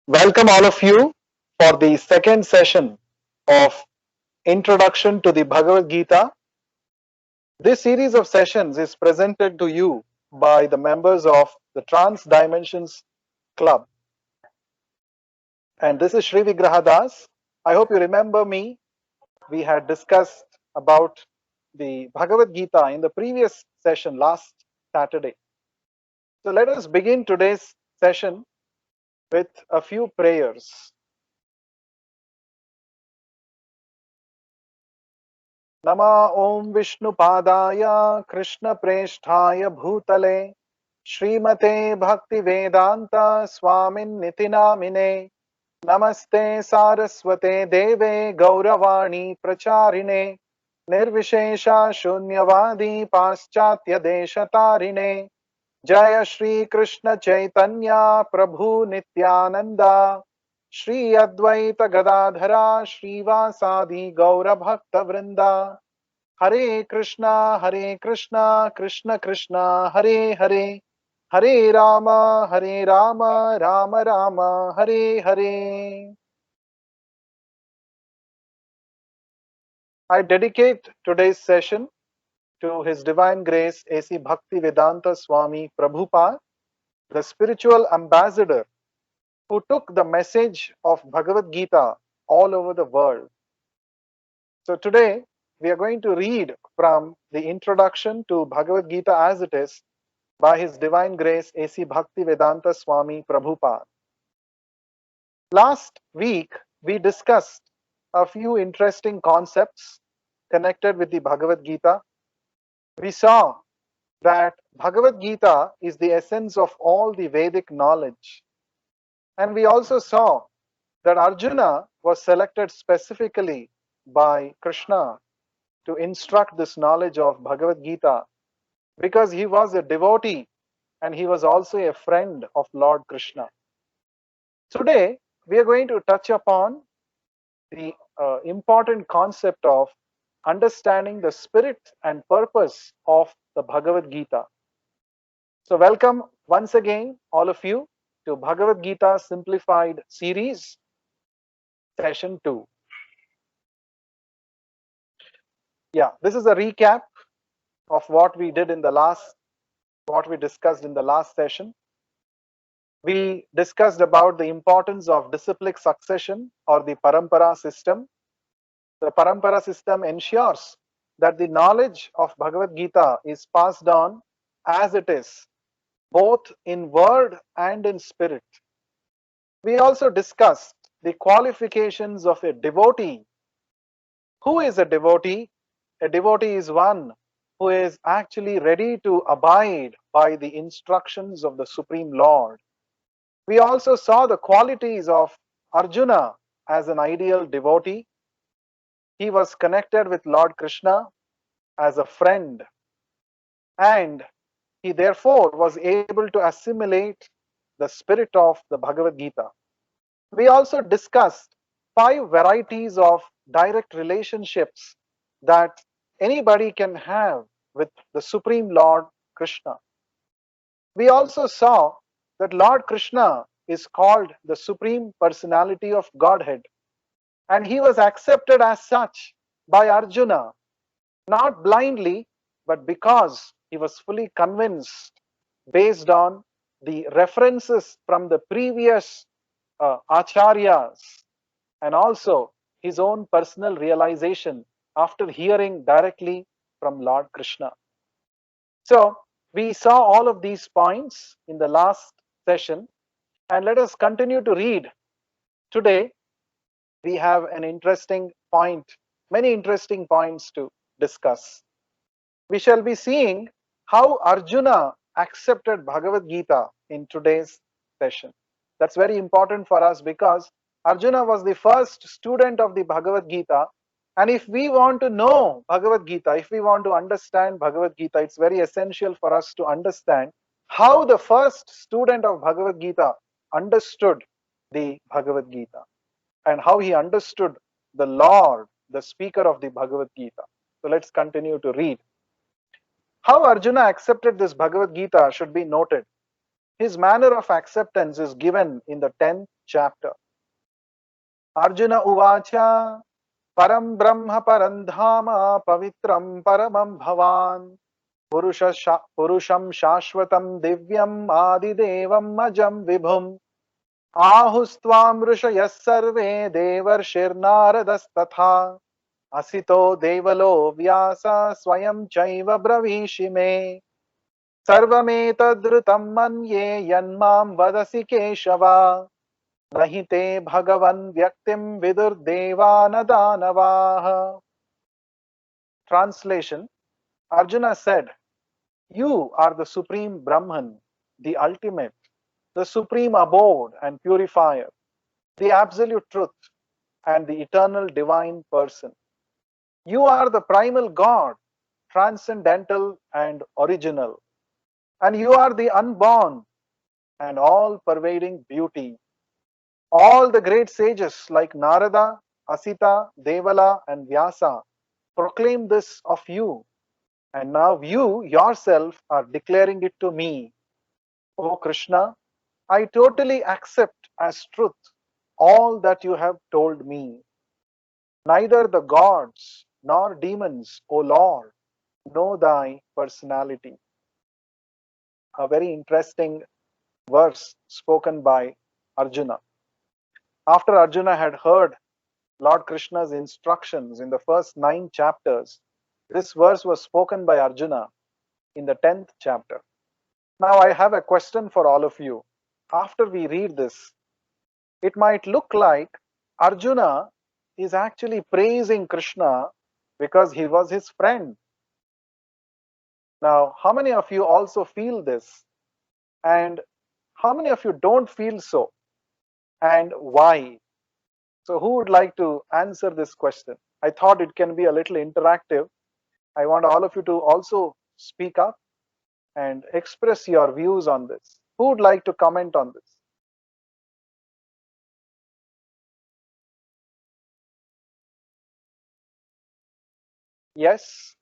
Welcome all of you for the second session of Introduction to the Bhagavad Gita. This series of sessions is presented to you by the members of the Trans Dimensions Club. And this is Sri Vigrahadas. I hope you remember me. We had discussed about the Bhagavad Gita in the previous session last Saturday. So let us begin today's session with a few prayers. नमा ओम विष्णुपादाय कृष्णप्रेष्ठाय भूतले श्रीमते भक्तिवेदांत स्वामिन्निति नामिने नमस्ते सारस्वते देवे गौरवाणी प्रचारिणे निर्विशेषा शून्यवादी पाश्चात्य देशतारिणे जय श्री कृष्ण चैतन्य प्रभु नित्यानंदा श्री अद्वैत गदाधरा श्रीवासादि गौर भक्त वृंदा हरे Krishna Krishna Krishna Hare Hare Hare Ram Ram Ram Hare Hare. I dedicate today's session to His Divine Grace A.C. Bhaktivedanta Swami Prabhupada, the spiritual ambassador who took the message of Bhagavad Gita all over the world. So today we are going to read from the introduction to Bhagavad Gita as it is by His Divine Grace A.C. Bhaktivedanta Swami Prabhupada. Last week we discussed a few interesting concepts connected with the Bhagavad Gita. We saw that Bhagavad Gita is the essence of all the Vedic knowledge. And we also saw that Arjuna was selected specifically by Krishna to instruct this knowledge of Bhagavad Gita because he was a devotee and he was also a friend of Lord Krishna. Today, we are going to touch upon the important concept of understanding the spirit and purpose of the Bhagavad Gita. So welcome once again all of you to Bhagavad Gita Simplified Series, Session 2. Yeah, this is a recap of what we discussed in the last session. We discussed about the importance of disciplic succession or the parampara system. The parampara system ensures that the knowledge of Bhagavad Gita is passed on as it is, both in word and in spirit. We also discussed the qualifications of a devotee. Who is a devotee? A devotee is one who is actually ready to abide by the instructions of the Supreme Lord. We also saw the qualities of Arjuna as an ideal devotee. He was connected with Lord Krishna as a friend, and he therefore was able to assimilate the spirit of the Bhagavad Gita. We also discussed 5 varieties of direct relationships that anybody can have with the Supreme Lord Krishna. We also saw that Lord Krishna is called the Supreme Personality of Godhead, and he was accepted as such by Arjuna, not blindly, but because he was fully convinced based on the references from the previous acharyas and also his own personal realization after hearing directly from Lord Krishna. So we saw all of these points in the last session, and let us continue to read. Today we have an interesting point, many interesting points to discuss. We shall be seeing how Arjuna accepted Bhagavad Gita in today's session. That's very important for us because Arjuna was the first student of the Bhagavad Gita. And if we want to know Bhagavad Gita, if we want to understand Bhagavad Gita, it's very essential for us to understand how the first student of Bhagavad Gita understood the Bhagavad Gita and how he understood the Lord, the speaker of the Bhagavad Gita. So let's continue to read. How Arjuna accepted this Bhagavad Gita should be noted. his manner of acceptance is given in the 10th chapter. Arjuna uvacha param brahma param dhama pavitram paramam bhavan purusham shashvatam divyam adidevam majam vibhum ahustvam rishayas sarve devarshirnaradastatha asito devalo vyasa swayam chaiva bravishi me sarvametadrutam manye yanmam vadasi keshava nahi te bhagavan vyaktim vidur devana danavaha. Translation: Arjuna said, "You are the supreme Brahman, the ultimate, the supreme abode and purifier, the absolute truth, and the eternal divine person. You are the primal God, transcendental and original, and you are the unborn and all-pervading beauty. All the great sages like Narada, Asita, Devala, and Vyasa proclaim this of you, and now you yourself are declaring it to me. O Krishna, I totally accept as truth all that you have told me. Neither the gods nor demons, O Lord, know thy personality." A very interesting verse spoken by Arjuna. After Arjuna had heard Lord Krishna's instructions in the first 9 chapters, this verse was spoken by Arjuna in the 10th chapter. Now I have a question for all of you. After we read this, it might look like Arjuna is actually praising Krishna because he was his friend. Now, how many of you also feel this? And how many of you don't feel so? And why? So who would like to answer this question? I thought it can be a little interactive. I want all of you to also speak up and express your views on this. Who would like to comment on this? Yes.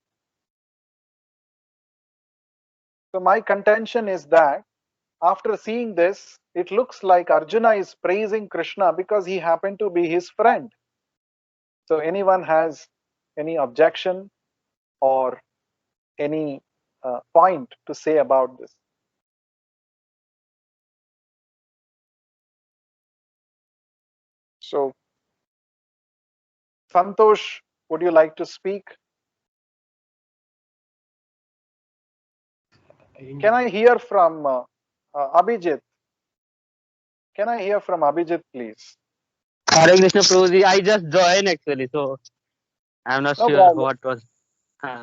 So my contention is that after seeing this, it looks like Arjuna is praising Krishna because he happened to be his friend. So anyone has any objection or any point to say about this? So Santosh, would you like to speak? Can I hear from Abhijit? Can I hear from Abhijit, please? Hare Krishna Prabhuji, I just joined actually, so I'm not No sure problem. what was.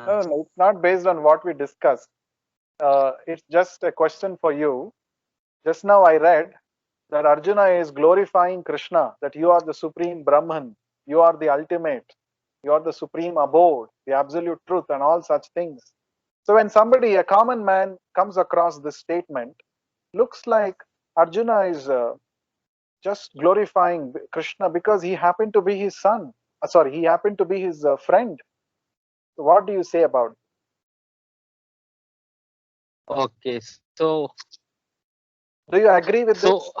No, it's not based on what we discussed. It's just a question for you. Just now I read that Arjuna is glorifying Krishna, that you are the supreme Brahman, you are the ultimate, you are the supreme abode, the absolute truth, and all such things. So when somebody, a common man, comes across this statement, looks like Arjuna is just glorifying Krishna because he happened to be his son. Sorry, he happened to be his friend. So what do you say about it? Okay, so Do you agree with so this?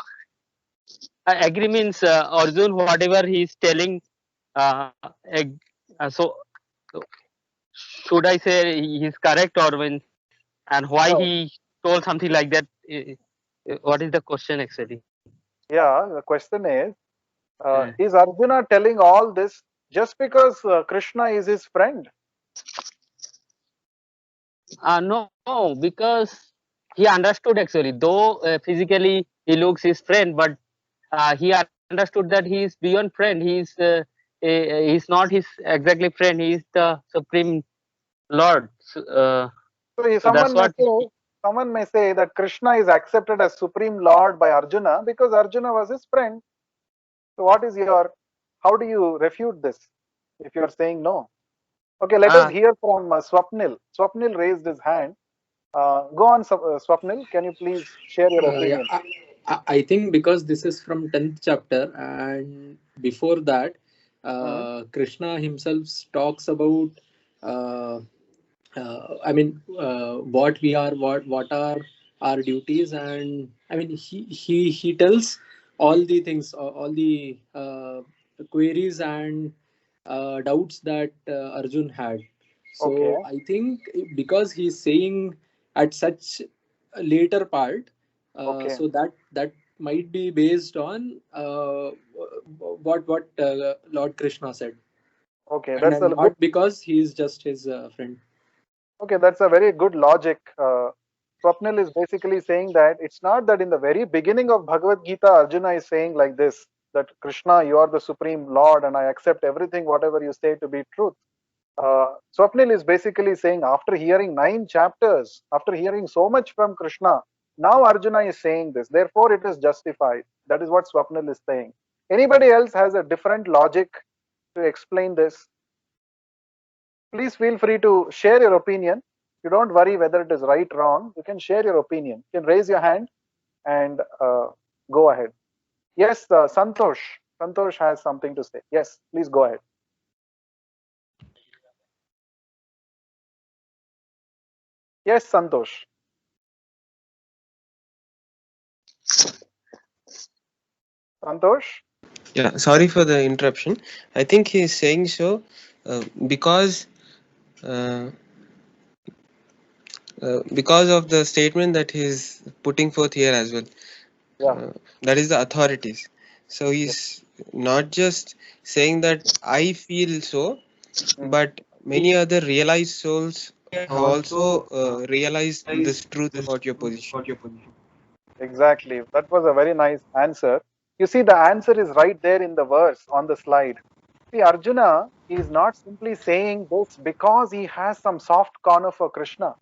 I agree means Arjun, whatever he's telling. Uh, ag- so should I say he's correct or when and why No. he told something like that? What is the question actually? Yeah, the question Uh, is Arjuna telling all this just because Krishna is his friend? no, because he understood actually, though physically he looks his friend, but he understood that he is beyond friend. He's not his exactly friend. He is the supreme Lord. So So that's what. someone may say that Krishna is accepted as Supreme Lord by Arjuna because Arjuna was his friend. So what is your, how do you refute this if you are saying no? Okay, let us Uh, hear from Swapnil. Swapnil raised his hand. Go on, Swapnil. Can you please share your Yeah, opinion? I think because this is from 10th chapter, and before that, Hmm. Krishna himself talks about, I mean, what we are, what are our duties. And I mean, he tells all the things, all the queries and doubts that Arjun had. Okay. So I think because he's saying at such a later part, Okay. so that might be based on what Lord Krishna said, Okay. and That's a then good. not because he is just his friend. Okay, that's a very good logic. Swapnil is basically saying that it's not that in the very beginning of Bhagavad Gita, Arjuna is saying like this, that Krishna, you are the supreme Lord and I accept everything, whatever you say to be truth. Swapnil is basically saying after hearing 9 chapters, after hearing so much from Krishna, now Arjuna is saying this. Therefore, it is justified. That is what Swapnil is saying. Anybody else has a different logic to explain this? Please feel free to share your opinion. You don't worry whether it is right or wrong. You can share your opinion. You can raise your hand and go ahead. Yes, Santosh. Santosh has something to say. Yes, please go ahead. Yes, Santosh. Santosh? Yeah, sorry for the interruption. I think he's saying so because uh, because of the statement that he's putting forth here as well. Yeah. That is the authorities. So Yes. he's not just saying that I feel so, Mm. but many other realized souls have also realized this truth about your position. Exactly. That was a very nice answer. You see, the answer is right there in the verse on the slide. See, Arjuna is not simply saying this because he has some soft corner for Krishna,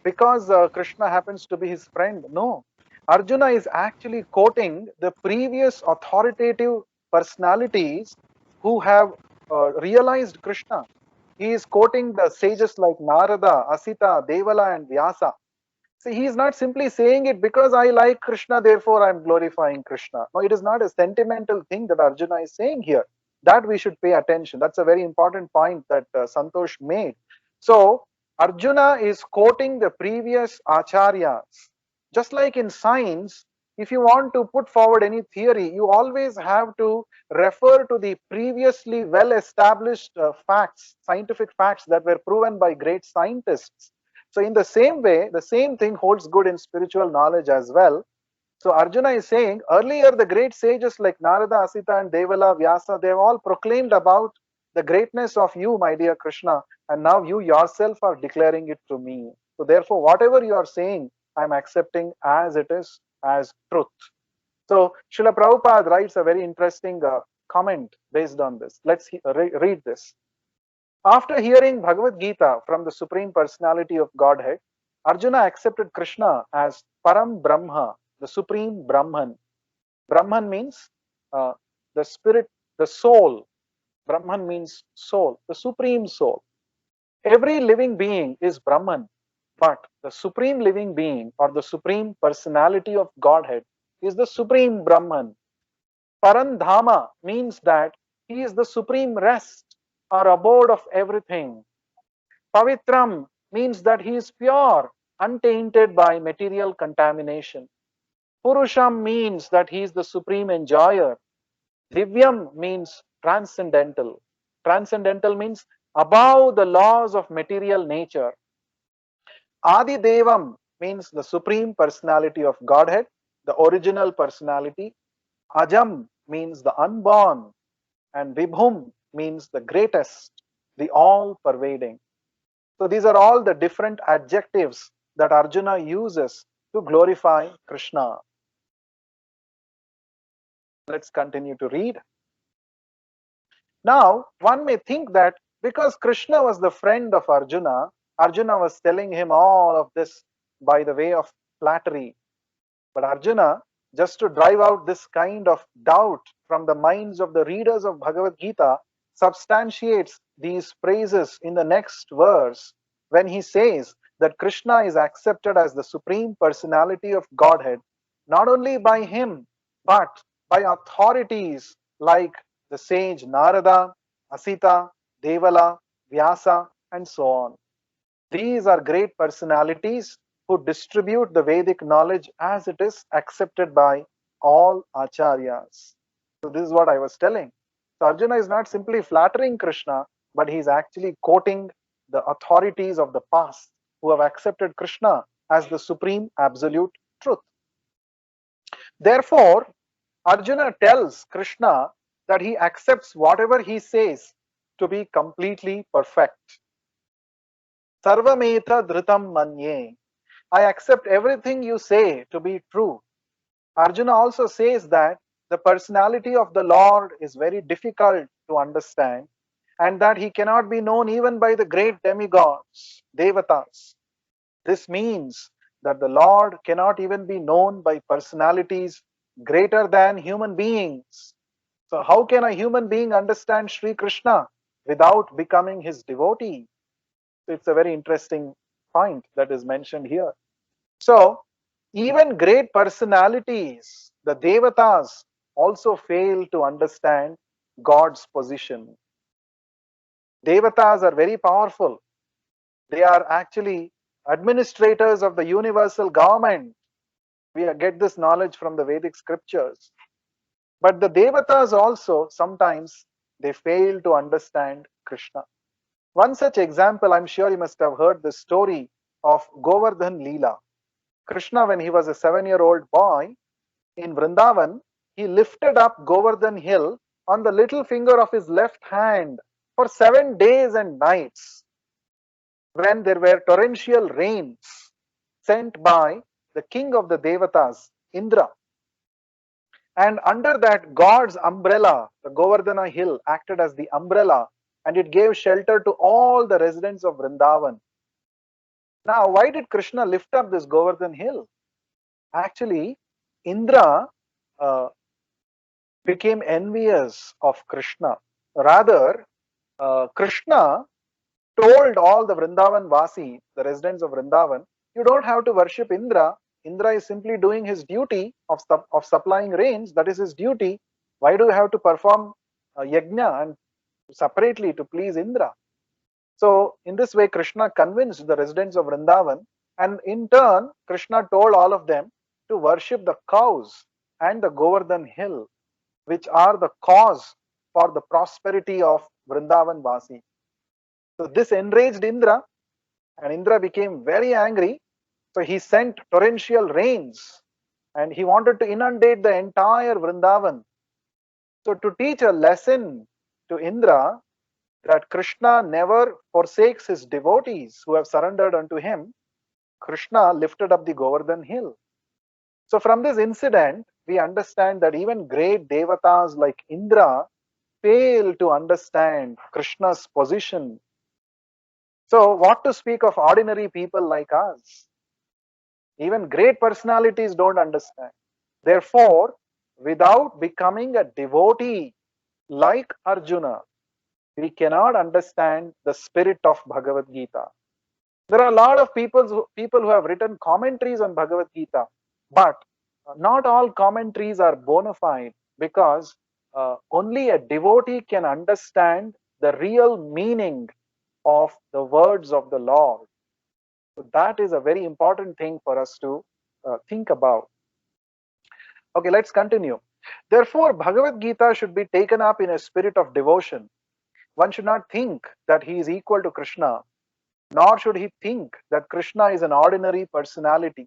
because Krishna happens to be his friend. No. Arjuna is actually quoting the previous authoritative personalities who have realized Krishna. He is quoting the sages like Narada, Asita, Devala, and Vyasa. See, he is not simply saying it because I like Krishna, therefore I am glorifying Krishna. No, it is not a sentimental thing that Arjuna is saying here. That we should pay attention. That's a very important point that Santosh made. So, Arjuna is quoting the previous acharyas. Just like in science, if you want to put forward any theory, you always have to refer to the previously well established facts, scientific facts that were proven by great scientists. So, in the same way, the same thing holds good in spiritual knowledge as well. So, Arjuna is saying earlier the great sages like Narada, Asita, and Devala, Vyasa, they have all proclaimed about the greatness of you, my dear Krishna, and now you yourself are declaring it to me. So, therefore, whatever you are saying, I am accepting as it is, as truth. So, Srila Prabhupada writes a very interesting comment based on this. Let's read this. After hearing Bhagavad Gita from the Supreme Personality of Godhead, Arjuna accepted Krishna as Param Brahma, the Supreme Brahman. Brahman means the spirit, the soul. Brahman means soul, the supreme soul. Every living being is Brahman, but the supreme living being or the supreme personality of Godhead is the supreme Brahman. Parandhama means that he is the supreme rest or abode of everything. Pavitram means that he is pure, untainted by material contamination. Purusham means that he is the supreme enjoyer. Divyam means transcendental. Transcendental means above the laws of material nature. Adi Devam means the supreme personality of Godhead, the original personality. Ajam means the unborn. And Vibhum means the greatest, the all pervading. So these are all the different adjectives that Arjuna uses to glorify Krishna. Let's continue to read. Now, one may think that because Krishna was the friend of Arjuna, Arjuna was telling him all of this by the way of flattery. But Arjuna, just to drive out this kind of doubt from the minds of the readers of Bhagavad Gita, substantiates these praises in the next verse when he says that Krishna is accepted as the supreme personality of Godhead, not only by him, but by authorities like the sage Narada, Asita, Devala, Vyasa, and so on. These are great personalities who distribute the Vedic knowledge as it is accepted by all acharyas. So this is what I was telling. So Arjuna is not simply flattering Krishna, but he is actually quoting the authorities of the past who have accepted Krishna as the supreme absolute truth. Therefore, Arjuna tells Krishna that he accepts whatever he says to be completely perfect. Sarvameta dhritam manye. I accept everything you say to be true. Arjuna also says that the personality of the Lord is very difficult to understand and that he cannot be known even by the great demigods, devatas. This means that the Lord cannot even be known by personalities greater than human beings. So how can a human being understand Sri Krishna without becoming his devotee? It's a very interesting point that is mentioned here. So even great personalities, the devatas, also fail to understand God's position. Devatas are very powerful. They are actually administrators of the universal government. We get this knowledge from the Vedic scriptures. But the devatas also sometimes they fail to understand Krishna. One such example, I'm sure you must have heard the story of Govardhan Leela. Krishna, when he was a 7-year-old boy in Vrindavan, he lifted up Govardhan hill on the little finger of his left hand for 7 days and nights when there were torrential rains sent by the king of the Devatas, Indra. And under that God's umbrella, the Govardhana hill acted as the umbrella and it gave shelter to all the residents of Vrindavan. Now, why did Krishna lift up this Govardhan hill? Actually, Indra became envious of Krishna. Rather, Krishna told all the Vrindavan Vasi, the residents of Vrindavan, you don't have to worship Indra. Indra is simply doing his duty of supplying rains. That is his duty. Why do you have to perform yajna and separately to please Indra? So in this way, Krishna convinced the residents of Vrindavan, and in turn, Krishna told all of them to worship the cows and the Govardhan hill, which are the cause for the prosperity of Vrindavan Vasi. So this enraged Indra, and Indra became very angry. So he sent torrential rains and he wanted to inundate the entire Vrindavan. So to teach a lesson to Indra that Krishna never forsakes his devotees who have surrendered unto him, Krishna lifted up the Govardhan hill. So from this incident, we understand that even great devatas like Indra fail to understand Krishna's position. So what to speak of ordinary people like us? Even great personalities don't understand. Therefore, without becoming a devotee like Arjuna, we cannot understand the spirit of Bhagavad Gita. There are a lot of people who have written commentaries on Bhagavad Gita, but not all commentaries are bona fide because only a devotee can understand the real meaning of the words of the Lord. So that is a very important thing for us to think about. Okay, let's continue. Therefore, Bhagavad Gita should be taken up in a spirit of devotion. One should not think that he is equal to Krishna, nor should he think that Krishna is an ordinary personality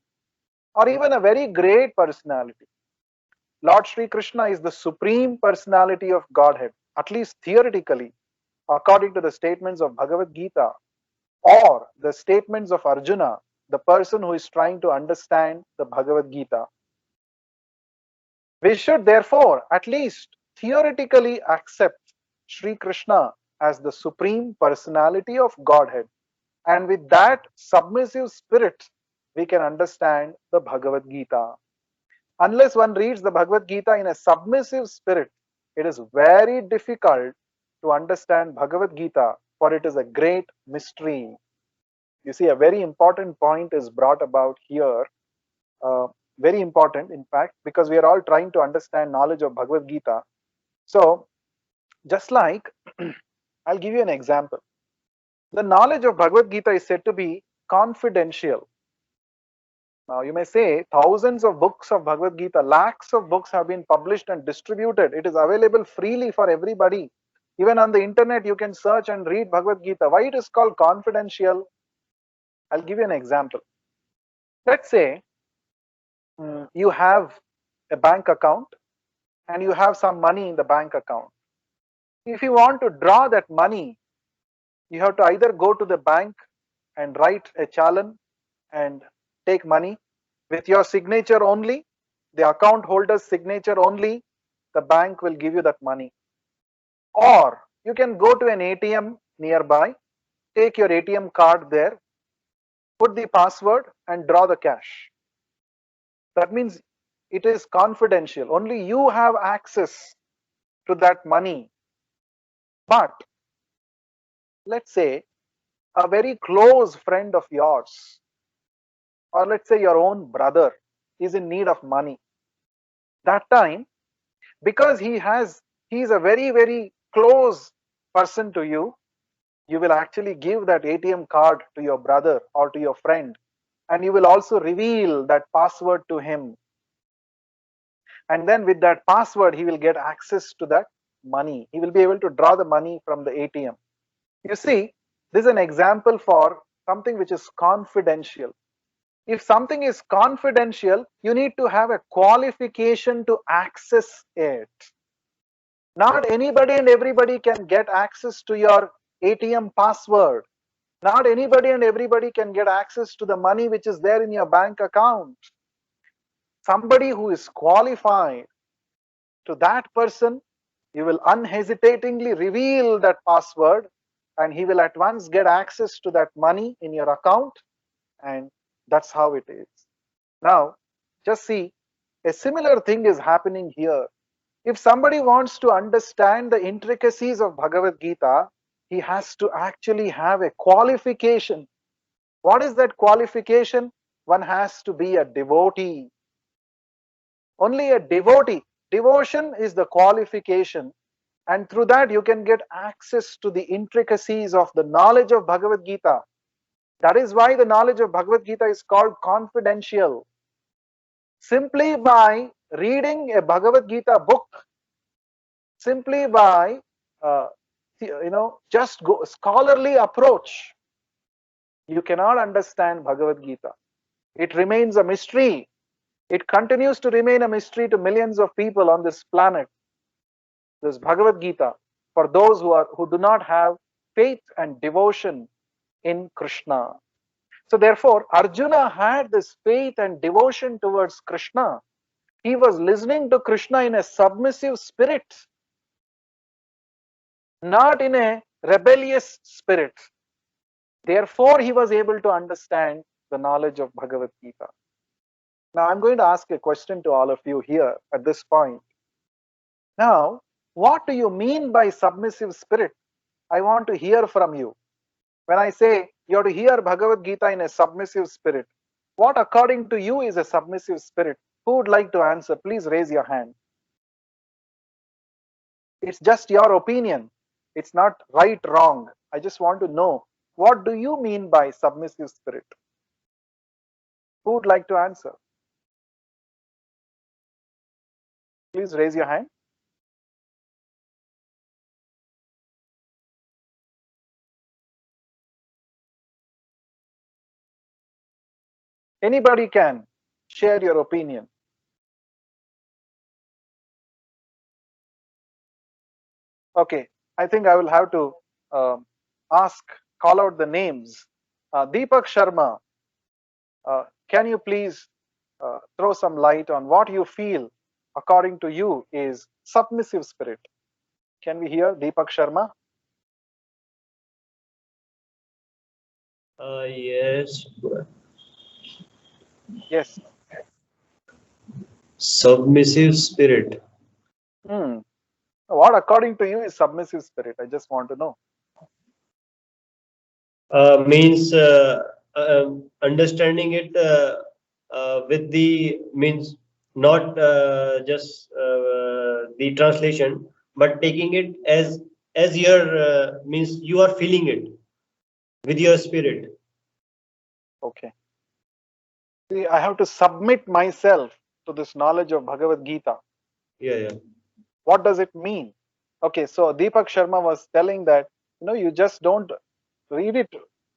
or even a very great personality. Lord Sri Krishna is the supreme personality of Godhead, at least theoretically, according to the statements of Bhagavad Gita or the statements of Arjuna, the person who is trying to understand the Bhagavad Gita. We should therefore at least theoretically accept Sri Krishna as the supreme personality of Godhead. And with that submissive spirit, we can understand the Bhagavad Gita. Unless one reads the Bhagavad Gita in a submissive spirit, it is very difficult to understand Bhagavad Gita, for it is a great mystery. You see, a very important point is brought about here. Very important, in fact, because we are all trying to understand knowledge of Bhagavad Gita. So, just like, I'll give you an example. The knowledge of Bhagavad Gita is said to be confidential. Now you may say thousands of books of Bhagavad Gita, lakhs of books have been published and distributed. It is available freely for everybody. Even on the internet, you can search and read Bhagavad Gita. Why it is called confidential? I'll give you an example. Let's say you have a bank account and you have some money in the bank account. If you want to draw that money, you have to either go to the bank and write a challan and take money with your signature only, the account holder's signature only, the bank will give you that money. Or you can go to an ATM nearby, take your ATM card there, put the password and draw the cash. That means it is confidential. Only you have access to that money. But let's say a very close friend of yours, or let's say your own brother, is in need of money. That time, because he is a very close person to you, you will actually give that ATM card to your brother or to your friend, and you will also reveal that password to him. And then with that password, he will get access to that money. He will be able to draw the money from the ATM. You see, this is an example for something which is confidential. If something is confidential, you need to have a qualification to access it. Not anybody and everybody can get access to your ATM password. Not anybody and everybody can get access to the money which is there in your bank account. Somebody who is qualified, to that person, you will unhesitatingly reveal that password and he will at once get access to that money in your account, and that's how it is. Now, just see, a similar thing is happening here. If somebody wants to understand the intricacies of Bhagavad Gita, he has to actually have a qualification. What is that qualification? One has to be a devotee. Only a devotee. Devotion is the qualification, and through that you can get access to the intricacies of the knowledge of Bhagavad Gita. That is why the knowledge of Bhagavad Gita is called confidential. Simply by reading a Bhagavad Gita book, simply by just go scholarly approach, you cannot understand Bhagavad Gita. It remains a mystery. It continues to remain a mystery to millions of people on this planet. This Bhagavad Gita, for those who do not have faith and devotion in Krishna. So therefore, Arjuna had this faith and devotion towards Krishna. He was listening to Krishna in a submissive spirit, not in a rebellious spirit. Therefore, he was able to understand the knowledge of Bhagavad Gita. Now, I'm going to ask a question to all of you here at this point. Now, what do you mean by submissive spirit? I want to hear from you. When I say you have to hear Bhagavad Gita in a submissive spirit, what according to you is a submissive spirit? Who would like to answer? Please raise your hand. It's just your opinion. It's not right, wrong. I just want to know, what do you mean by submissive spirit? Who would like to answer? Please raise your hand. Anybody can share your opinion. Okay, I think I will have to call out the names. Deepak Sharma, can you please throw some light on what you feel according to you is submissive spirit? Can we hear Deepak Sharma? Yes. Yes. Submissive spirit. What according to you is submissive spirit? I just want to know. Means understanding it with the means not just the translation, but taking it as your means you are feeling it with your spirit. Okay. See, I have to submit myself to this knowledge of Bhagavad Gita. Yeah. What does it mean? Okay, so Deepak Sharma was telling that, you just don't read it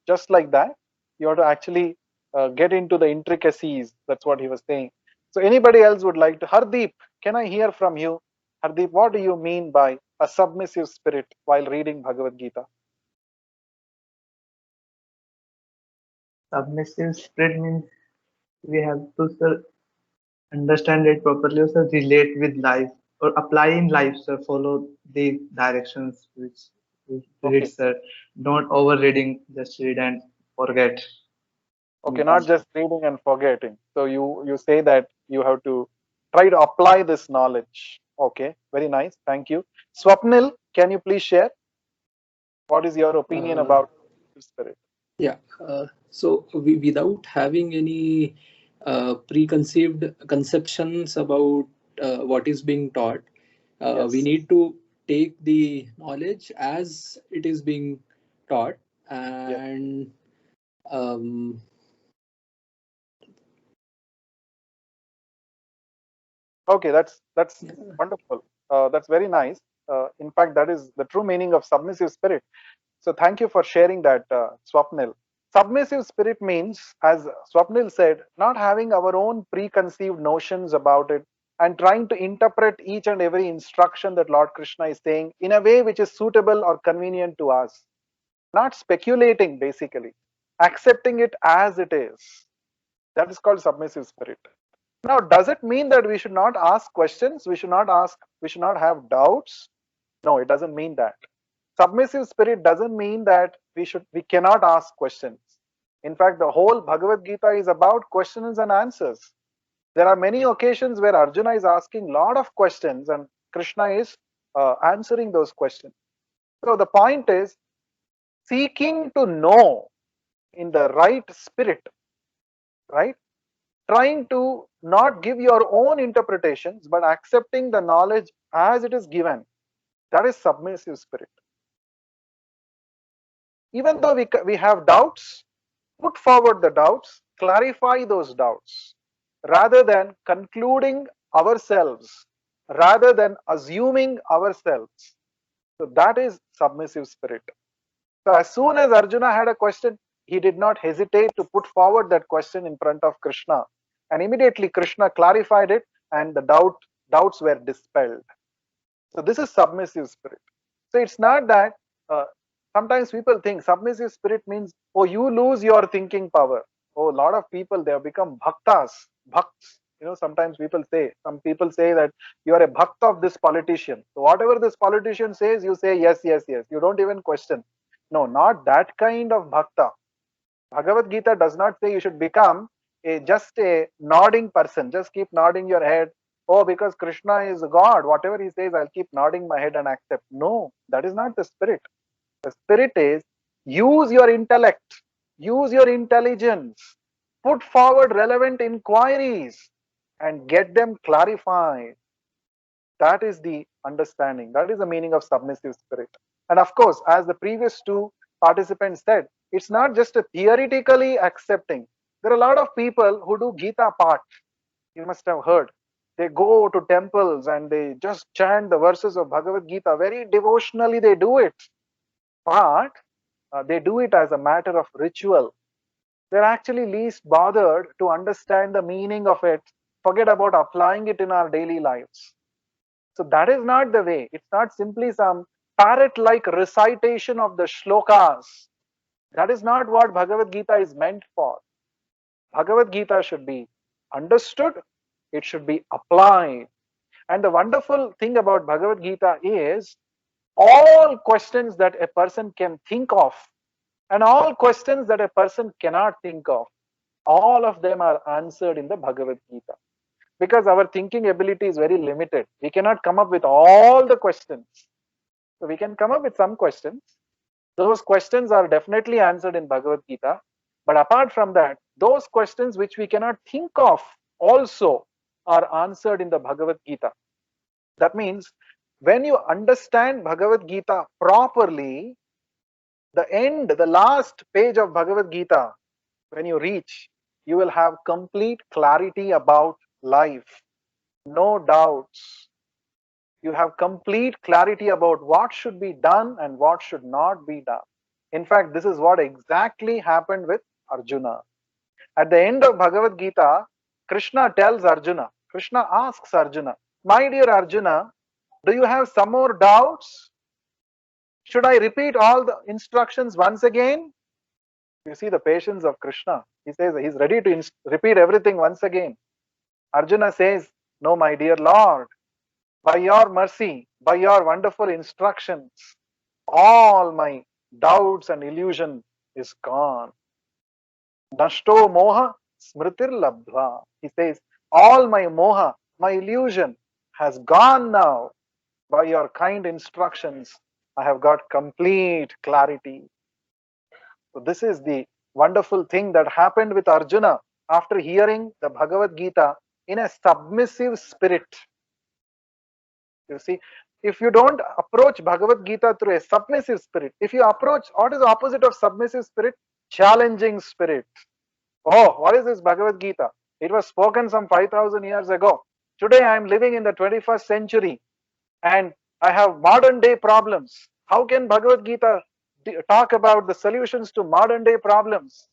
just like that. You have to actually get into the intricacies. That's what he was saying. So anybody else would like to? Hardeep, can I hear from you? Hardeep, what do you mean by a submissive spirit while reading Bhagavad Gita? Submissive spirit means we have to, sir, understand it properly, or sir, relate with life or apply in life, sir. Follow the directions which we read, Okay. sir. Don't over reading, just read and forget. Okay, not just reading and forgetting. So you say that you have to try to apply this knowledge. Okay, very nice. Thank you. Swapnil, can you please share? What is your opinion about spirit? Yeah. So without having any preconceived conceptions about what is being taught, we Yes. need to take the knowledge as it is being taught, Yes. and um, Okay, that's wonderful. That's very nice. In fact, that is the true meaning of submissive spirit. So thank you for sharing that, Swapnil. Submissive spirit means, as Swapnil said, not having our own preconceived notions about it and trying to interpret each and every instruction that Lord Krishna is saying in a way which is suitable or convenient to us. Not speculating, basically. Accepting it as it is. That is called submissive spirit. Now, does it mean that we should not ask questions? We should not have doubts? No, it doesn't mean that. Submissive spirit doesn't mean that we cannot ask questions. In fact, the whole Bhagavad Gita is about questions and answers. There are many occasions where Arjuna is asking a lot of questions and Krishna is answering those questions. So the point is seeking to know in the right spirit, right? Trying to not give your own interpretations, but accepting the knowledge as it is given. That is submissive spirit. Even though we have doubts, put forward the doubts, clarify those doubts, rather than concluding ourselves, rather than assuming ourselves. So that is submissive spirit. So as soon as Arjuna had a question, he did not hesitate to put forward that question in front of Krishna. And immediately Krishna clarified it and the doubts were dispelled. So this is submissive spirit. So it's not that sometimes people think submissive spirit means, oh, you lose your thinking power. Oh, a lot of people, they have become bhaktas, bhakts. Sometimes some people say that you are a bhakt of this politician. So whatever this politician says, you say yes, yes, yes. You don't even question. No, not that kind of bhakta. Bhagavad Gita does not say you should become just a nodding person. Just keep nodding your head. Oh, because Krishna is God. Whatever he says, I'll keep nodding my head and accept. No, that is not the spirit. The spirit is use your intellect, use your intelligence, put forward relevant inquiries and get them clarified. That is the understanding. That is the meaning of submissive spirit. And of course, as the previous two participants said, it's not just a theoretically accepting. There are a lot of people who do Gita Path. You must have heard. They go to temples and they just chant the verses of Bhagavad Gita. Very devotionally they do it. But they do it as a matter of ritual. They're actually least bothered to understand the meaning of it. Forget about applying it in our daily lives. So that is not the way. It's not simply some parrot-like recitation of the shlokas. That is not what Bhagavad Gita is meant for. Bhagavad Gita should be understood. It should be applied. And the wonderful thing about Bhagavad Gita is all questions that a person can think of and all questions that a person cannot think of, all of them are answered in the Bhagavad Gita. Because our thinking ability is very limited. We cannot come up with all the questions. So we can come up with some questions. Those questions are definitely answered in Bhagavad Gita. But apart from that, those questions which we cannot think of also are answered in the Bhagavad Gita. That means when you understand Bhagavad Gita properly, the end, the last page of Bhagavad Gita, when you reach, you will have complete clarity about life. No doubts. You have complete clarity about what should be done and what should not be done. In fact, this is what exactly happened with Arjuna. At the end of Bhagavad Gita, Krishna tells Arjuna, Krishna asks Arjuna, my dear Arjuna, do you have some more doubts? Should I repeat all the instructions once again? You see the patience of Krishna. He says he's ready to repeat everything once again. Arjuna says, no, my dear Lord, by your mercy, by your wonderful instructions, all my doubts and illusion is gone. Nashto moha smritir labdha. He says, all my moha, my illusion has gone now. By your kind instructions, I have got complete clarity. So this is the wonderful thing that happened with Arjuna after hearing the Bhagavad Gita in a submissive spirit. You see, if you don't approach Bhagavad Gita through a submissive spirit, if you approach, what is the opposite of submissive spirit? Challenging spirit. Oh, what is this Bhagavad Gita? It was spoken some 5,000 years ago. Today I am living in the 21st century and I have modern day problems. How can Bhagavad Gita talk about the solutions to modern day problems?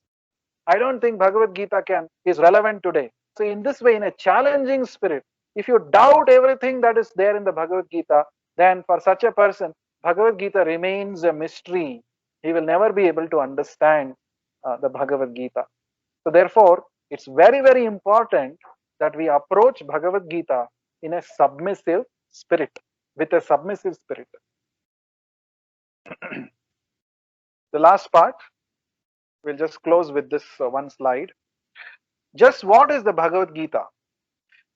I don't think Bhagavad Gita is relevant today. So in this way, in a challenging spirit, if you doubt everything that is there in the Bhagavad Gita, then for such a person, Bhagavad Gita remains a mystery. He will never be able to understand the Bhagavad Gita. So therefore, it's very, very important that we approach Bhagavad Gita in a submissive spirit, with a submissive spirit. The last part, we'll just close with this one slide. Just what is the Bhagavad Gita?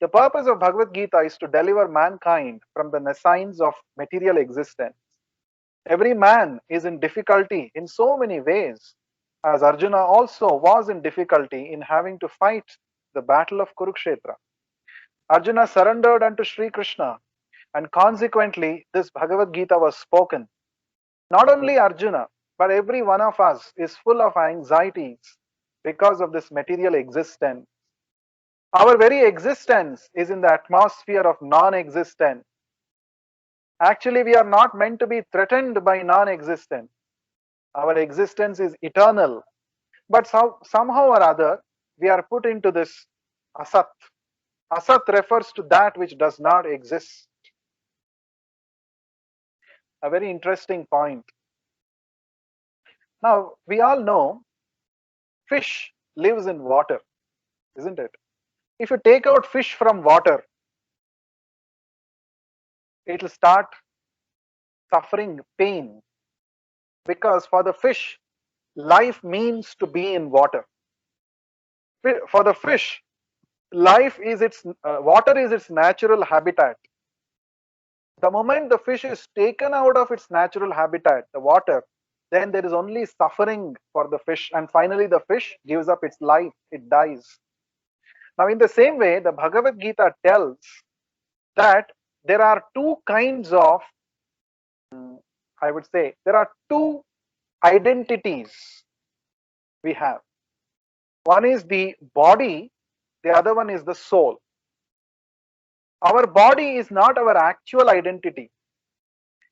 The purpose of Bhagavad Gita is to deliver mankind from the nescience of material existence. Every man is in difficulty in so many ways, as Arjuna also was in difficulty in having to fight the battle of Kurukshetra. Arjuna surrendered unto Sri Krishna, and consequently this Bhagavad Gita was spoken. Not only Arjuna, but every one of us is full of anxieties because of this material existence. Our very existence is in the atmosphere of non-existence. Actually, we are not meant to be threatened by non-existence. Our existence is eternal. But somehow or other, we are put into this asat. Asat refers to that which does not exist. A very interesting point. Now, we all know fish lives in water, isn't it? If you take out fish from water, it will start suffering pain, because for the fish, life means to be in water. For the fish, life is water is its natural habitat. The moment the fish is taken out of its natural habitat, the water, then there is only suffering for the fish, and finally the fish gives up its life, it dies. Now in the same way, the Bhagavad Gita tells that there are two kinds of, I would say, there are two identities we have. One is the body, the other one is the soul. Our body is not our actual identity.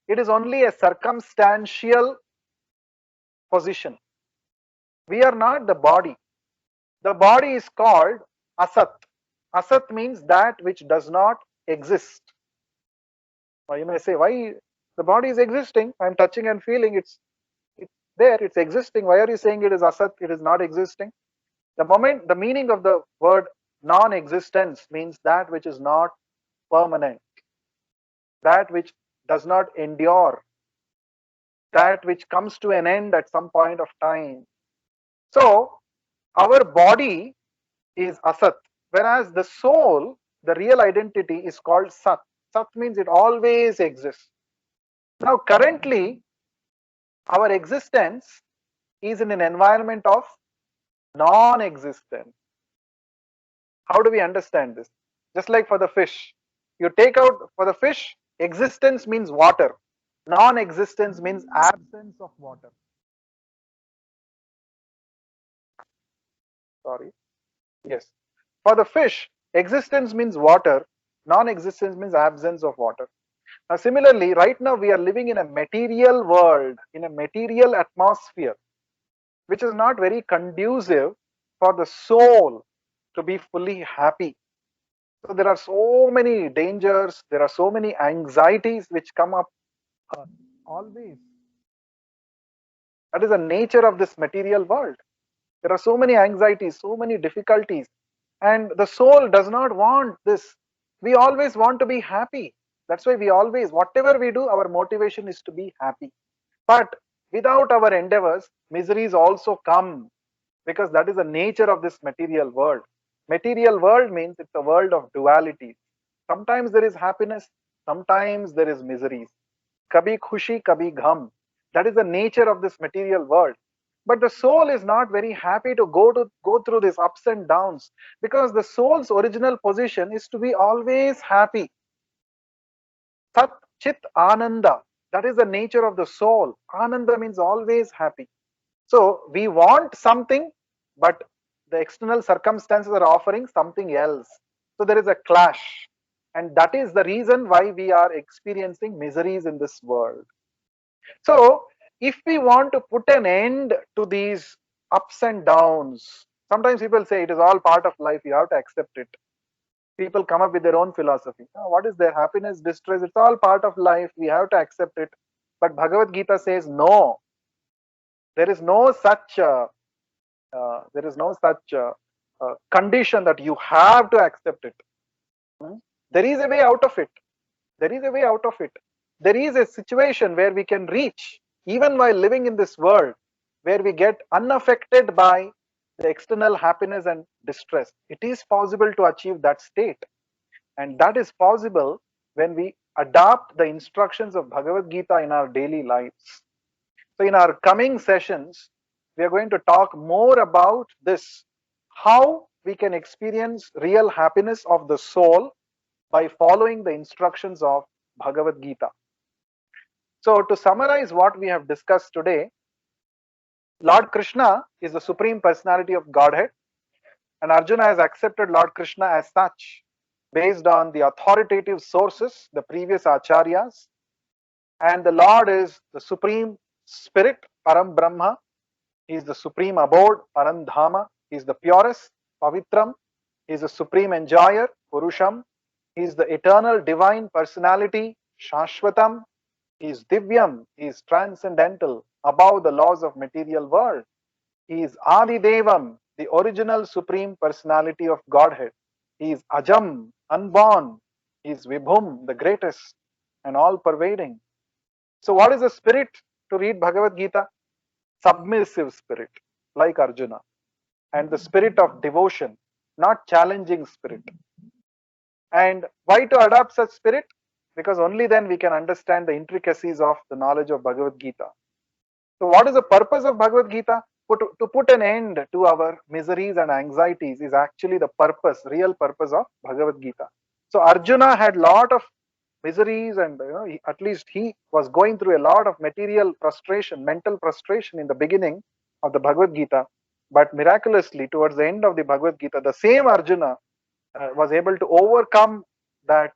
It is only a circumstantial position. We are not the body. The body is called asat. Asat means that which does not exist. Or you may say, why the body is existing? I'm touching and feeling, it's there, it's existing. Why are you saying it is asat? It is not existing. The meaning of the word non-existence means that which is not permanent, that which does not endure, that which comes to an end at some point of time. So our body is asat, whereas the soul, the real identity, is called sat. Sat means it always exists. Now currently our existence is in an environment of non-existence. How do we understand this? Just like for the fish, you take out, for the fish, existence means water, non-existence means absence of water. Sorry. Yes. For the fish, existence means water, non-existence means absence of water. Now, similarly, right now we are living in a material world, in a material atmosphere, which is not very conducive for the soul to be fully happy. So there are so many dangers, there are so many anxieties which come up always. That is the nature of this material world. There are so many anxieties, so many difficulties, and the soul does not want this. We always want to be happy. That's why we always, whatever we do, our motivation is to be happy. But without our endeavors, miseries also come, because that is the nature of this material world. Material world means it's a world of duality. Sometimes there is happiness, sometimes there is miseries. Kabhi khushi, kabhi gham. That is the nature of this material world. But the soul is not very happy to go through these ups and downs, because the soul's original position is to be always happy. Sat Chit Ananda. That is the nature of the soul. Ananda means always happy. So we want something, but the external circumstances are offering something else. So there is a clash. And that is the reason why we are experiencing miseries in this world. So if we want to put an end to these ups and downs, sometimes people say it is all part of life, you have to accept it. People come up with their own philosophy. Oh, what is their happiness, distress? It's all part of life, we have to accept it. But Bhagavad Gita says no. There is no such condition that you have to accept it. There is a way out of it. There is a way out of it. There is a situation where we can reach, even while living in this world, where we get unaffected by the external happiness and distress. It is possible to achieve that state. And that is possible when we adopt the instructions of Bhagavad Gita in our daily lives. So in our coming sessions, we are going to talk more about this, how we can experience real happiness of the soul by following the instructions of Bhagavad Gita. So to summarize what we have discussed today, Lord Krishna is the Supreme Personality of Godhead, and Arjuna has accepted Lord Krishna as such based on the authoritative sources, the previous acharyas. And the Lord is the Supreme Spirit, Param Brahma. He is the Supreme Abode, Parandhama. He is the purest, Pavitram. He is the Supreme Enjoyer, Purusham. He is the Eternal Divine Personality, Shashvatam. He is Divyam. He is transcendental, above the laws of material world. He is Adidevam, the original Supreme Personality of Godhead. He is Ajam, unborn. He is Vibhum, the greatest and all-pervading. So what is the spirit to read Bhagavad Gita? Submissive spirit, like Arjuna, and the spirit of devotion, not challenging spirit. And why to adopt such spirit? Because only then we can understand the intricacies of the knowledge of Bhagavad Gita. So what is the purpose of Bhagavad Gita? To put an end to our miseries and anxieties is actually the purpose, real purpose of Bhagavad Gita. So Arjuna had lot of miseries, and at least he was going through a lot of material frustration, mental frustration in the beginning of the Bhagavad Gita. But miraculously, towards the end of the Bhagavad Gita, the same Arjuna was able to overcome that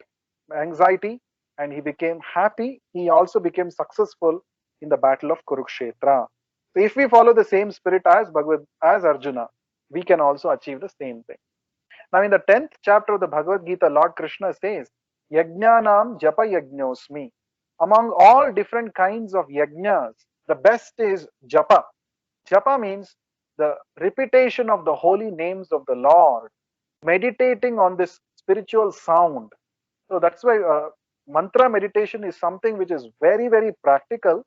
anxiety, and he became happy. He also became successful in the battle of Kurukshetra. So if we follow the same spirit as Arjuna, we can also achieve the same thing. Now in the 10th chapter of the Bhagavad Gita, Lord Krishna says, Yajnanam japa yajñosmi. Among all different kinds of yajnas, the best is japa. Japa means the repetition of the holy names of the Lord, meditating on this spiritual sound. So that's why mantra meditation is something which is very, very practical.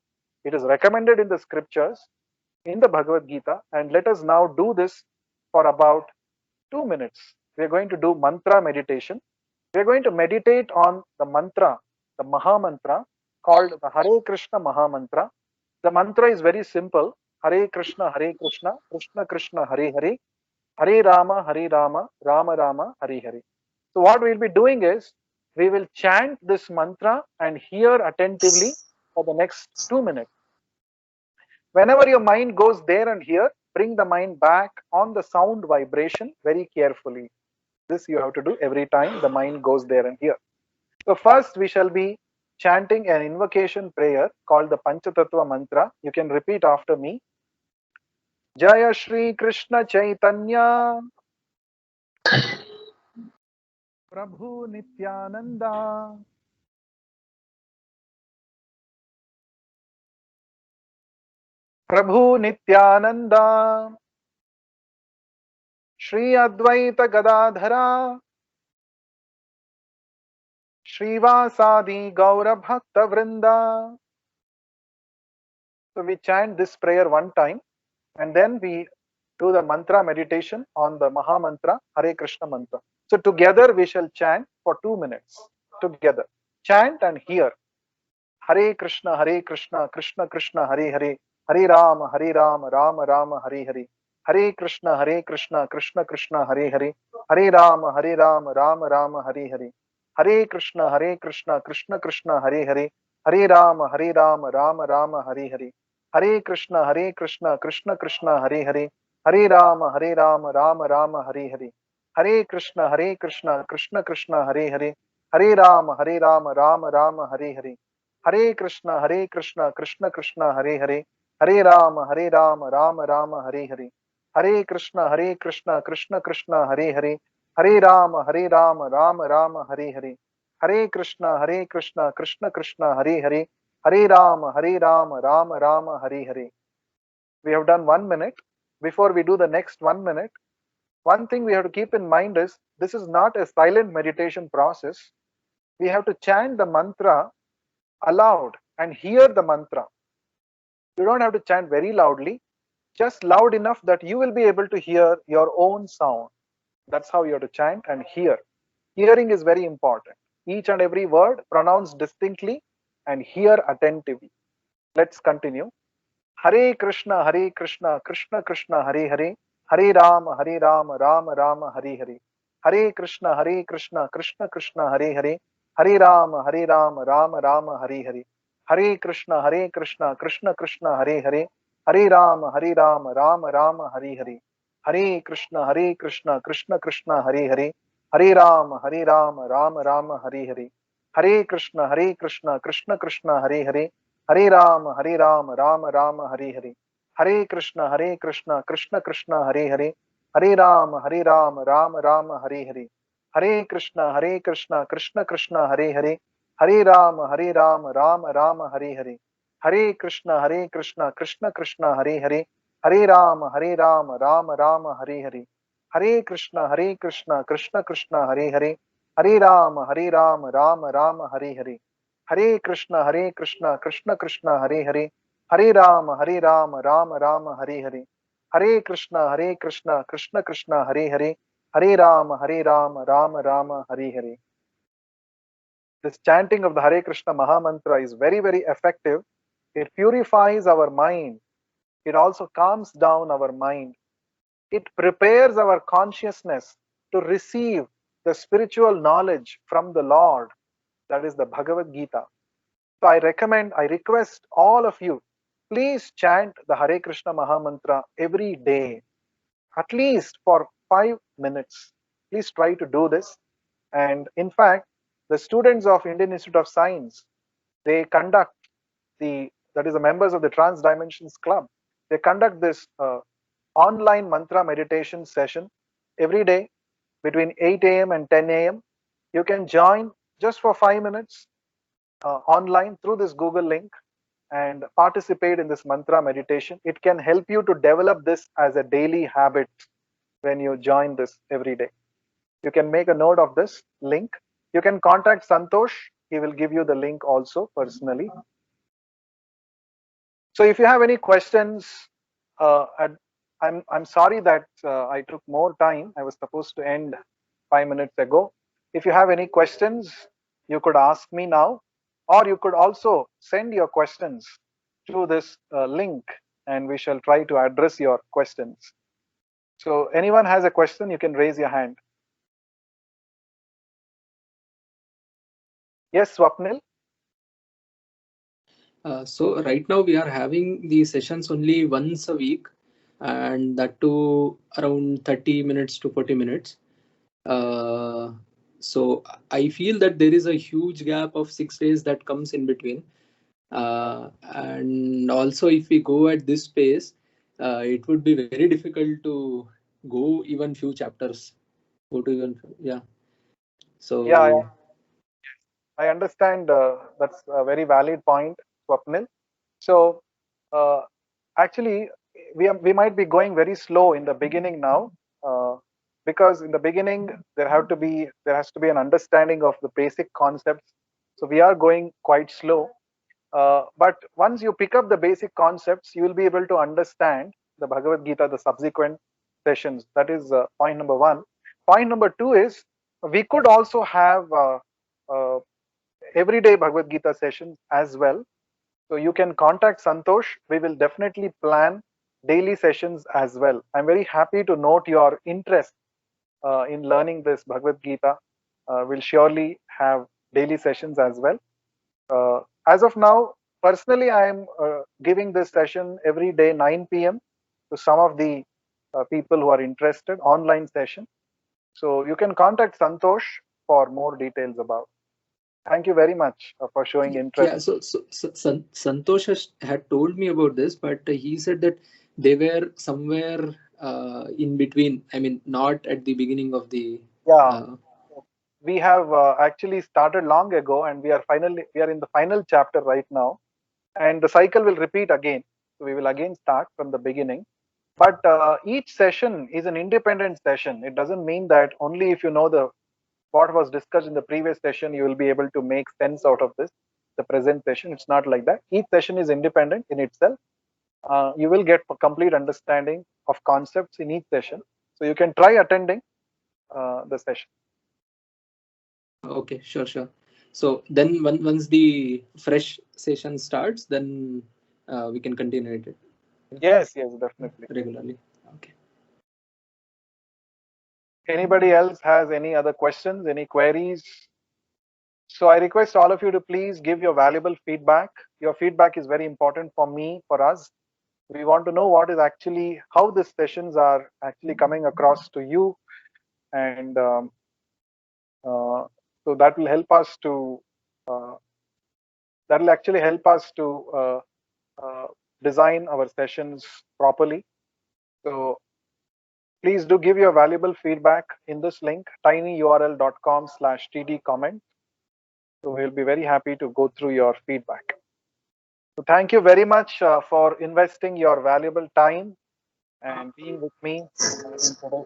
It is recommended in the scriptures, in the Bhagavad Gita, and let us now do this for about 2 minutes. We are going to do mantra meditation. We are going to meditate on the mantra, the Maha Mantra, called the Hare Krishna Maha Mantra. The mantra is very simple. Hare Krishna, Krishna Krishna, Hare Hare, Hare Rama, Rama Rama, Hare Hare. So what we will be doing is, we will chant this mantra and hear attentively for the next 2 minutes. Whenever your mind goes there and here, bring the mind back on the sound vibration very carefully. This you have to do every time the mind goes there and here. So first we shall be chanting an invocation prayer called the Panchatattva mantra. You can repeat after me. Jaya Shri Krishna Chaitanya Prabhu Nityananda Prabhu Nityananda Shri Advaita Gadadhara Shrivasadi Gaura Bhakta Vrinda. So we chant this prayer one time and then we do the mantra meditation on the Maha Mantra, Hare Krishna mantra. So together we shall chant for 2 minutes. Together. Chant and hear. Hare Krishna, Krishna Krishna, Hare Hare. Hare Rama, Rama Rama, Hare Hare. Hare Krishna, Krishna Krishna, Hare Hare. Hare Rama, Rama Rama, Hare Hare. Hare Krishna, Krishna Krishna, Hare Hare. Hare Rama, Rama Rama, Hare Hare. Hare Krishna, Krishna Krishna, Hare Hare. Hare Rama, Rama Rama, Hare Hare. Hare Krishna, Krishna Krishna, Hare Hare. Hare Rama, Rama Rama, Hare Hare. Hare Krishna, Krishna Krishna, Hare Hare. Hare Rama, Rama Rama, Hare Hare. Hare Krishna, Krishna Krishna, Hare Hare. Hare Rama, Rama Rama, Hare Hare. Hare Krishna, Krishna Krishna, Hare Hare. Hare Rama, Rama Rama, Hare Hare. We have done 1 minute. Before we do the next 1 minute, one thing we have to keep in mind is this is not a silent meditation process. We have to chant the mantra aloud and hear the mantra. You don't have to chant very loudly, just loud enough that you will be able to hear your own sound. That's how you have to chant and hear. Hearing is very important. Each and every word pronounced distinctly and hear attentively. Let's continue. Hare Krishna, Krishna Krishna, Hare Hare. Hare Rama, Rama Rama, Hare Hare. Hare Krishna, Krishna Krishna, Hare Hare. Hare Rama, Rama Rama, Hare Hare. Hare Krishna, Krishna Krishna, Hare Hare. Hare Rama, Rama Rama, Hare Hare. Hare Krishna, Krishna Krishna, Hare Hare. Hare Rama, Rama Rama, Hare Hare. Hare Krishna, Krishna Krishna, Hare Hare. Hare Rama, Rama Rama, Hare Hare. Hare Krishna, Krishna Krishna, Hare Hare. Hare Rama, Rama Rama, Hare Hare. Hare Krishna, Krishna Krishna, Hare Hare. Hare Rama, Rama Rama, Hare Hare. Hare Krishna, Krishna Krishna, Hare Hare. Hare Rama, Rama Rama, Hare Hare. Hare Krishna, Krishna Krishna, Hare Hare. Hare Rama, Rama Rama, Hare Hare. Hare Krishna, Krishna Krishna, Hare Hare. Hare Rama, Rama Rama, Hare Hare. Hare Krishna, Krishna Krishna, Hare Hare. Hare Rama, Rama Rama, Hare Hare. This chanting of the Hare Krishna Maha Mantra is very, very effective. It purifies our mind. It also calms down our mind. It prepares our consciousness to receive the spiritual knowledge from the Lord. That is the Bhagavad Gita. So I request all of you, please chant the Hare Krishna Maha Mantra every day, at least for 5 minutes. Please try to do this. And in fact, the students of Indian Institute of Science, they conduct the members of the Trans Dimensions Club. They conduct this online mantra meditation session every day between 8 a.m. and 10 a.m. You can join just for 5 minutes online through this Google link and participate in this mantra meditation. It can help you to develop this as a daily habit when you join this every day. You can make a note of this link. You can contact Santosh. He will give you the link also personally. So if you have any questions, I'm sorry that I took more time. I was supposed to end 5 minutes ago. If you have any questions, you could ask me now, or you could also send your questions through this link, and we shall try to address your questions. So anyone has a question, you can raise your hand. Yes, Swapnil? So right now we are having the sessions only once a week. and that too around 30 minutes to 40 minutes. So I feel that there is a huge gap of 6 days that comes in between. And also, if we go at this pace, it would be very difficult to go even few chapters. Go to even, yeah. So Yeah, I understand. That's a very valid point, Swapnil. So, uh, actually, we might be going very slow in the beginning now, because in the beginning there has to be an understanding of the basic concepts. So we are going quite slow. But once you pick up the basic concepts, you will be able to understand the Bhagavad Gita, the subsequent sessions. That is point number one. Point number two is we could also have uh, everyday Bhagavad Gita sessions as well. So you can contact Santosh. We will definitely plan daily sessions as well. I'm very happy to note your interest in learning this Bhagavad Gita. We'll surely have daily sessions as well. As of now, personally, I am giving this session every day 9 p.m. to some of the people who are interested, online session. So you can contact Santosh for more details about. Thank you very much for showing interest. yeah, Santosh had told me about this, but he said that they were somewhere in between. I mean, not at the beginning of the. Yeah, Uh, we have actually started long ago, and we are in the final chapter right now, and the cycle will repeat again. So we will again start from the beginning. But each session is an independent session. It doesn't mean that only if you know the what was discussed in the previous session, you will be able to make sense out of this, the present session. It's not like that. Each session is independent in itself. You will get a complete understanding of concepts in each session. So you can try attending the session. okay, sure. So then, once the fresh session starts, then we can continue it. Yes, definitely. Regularly. Okay. Anybody else has any other questions, any queries? So I request all of you to please give your valuable feedback. Your feedback is very important for me, for us. We want to know what is actually, how these sessions are actually coming across to you. And so that will help us to, that will actually help us to design our sessions properly. So please do give your valuable feedback in this link, tinyurl.com/tdcomment. So we'll be very happy to go through your feedback. So thank you very much for investing your valuable time and being with me in today's session.